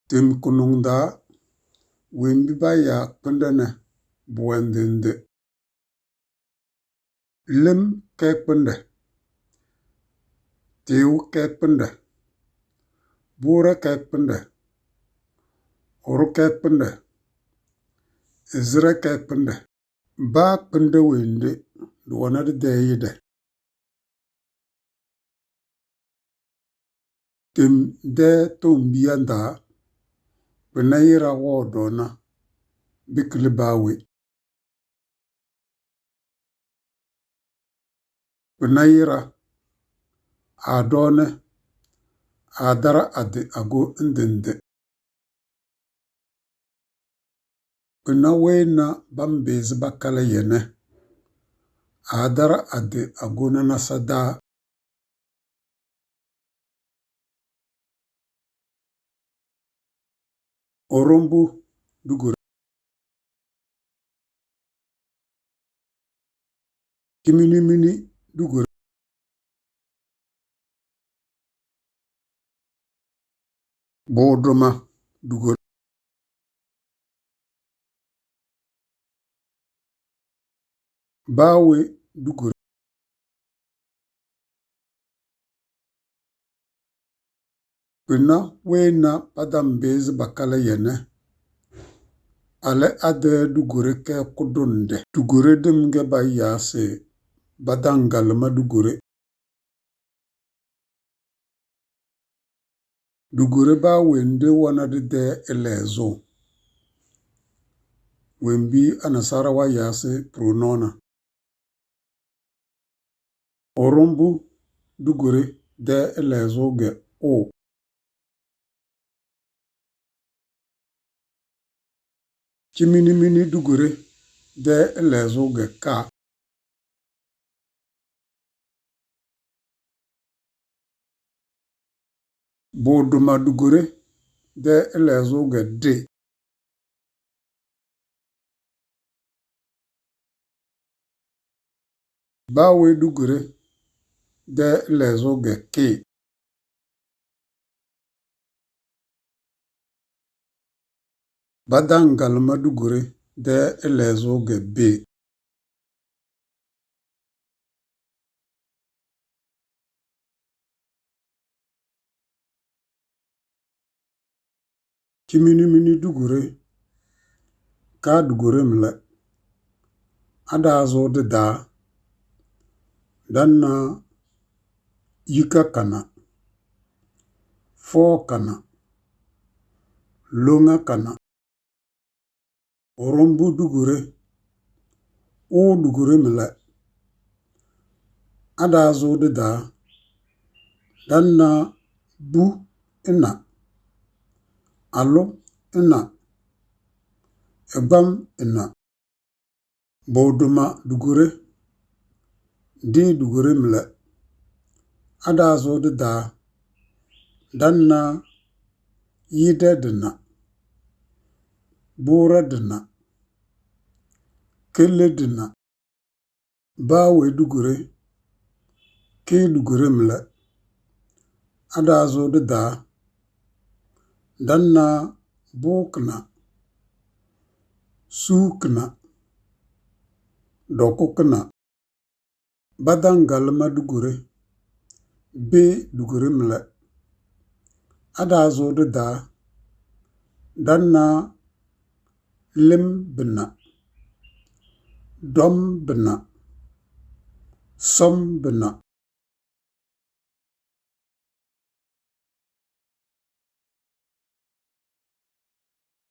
Tem kunungda wembi ba ya kpendene buwendende. Lem ke kpende. Tew ke kpende. Bura ke kpende. Oru ke kpende. Izra ke kpende. Ba kpende wende duwana de deyide. Tem de tombiyanda benayira wodona bikli bawe. Benayira adone adara ade ago ndende. Benawena bambezi bakala yene adara ade ago nasada. Orombu dugure. Kimini dugure. Bodroma dugure. Bawe dugure. Bena wena padambezi bakala yene ale ade dugure ke kudunde. Dugure demge bayase badangalma dugure. Dugure ba wende wana de elezo. Wembi anasara wa yase pronona. Orombu dugure de elezo ge o. Kimini dugure de elezo ge ka. Boduma dugure de elezo ge de. Bawe dugure de elezo ge ke. Badangalma dugure de elezo ge be. Kimini dugure ka dugure mle. Adazo de da. Danna yika kana. Fo kana. Longa kana. Orombu dugure. O dugure mle. Adazo de da. Danna bu ina. Alo ina. Ebam ina. Boduma dugure. Di dugure mle. Adazo de da. Danna yide dina. Bura dina. Kele dina. Bawe dugure. Ke dugure mle. Adazo de da. Danna bukna. Sukna. Dokukna. Badangalma dugure. Be dugure mle. Adazo de da. Danna lim bina. Dom bina. Som bina.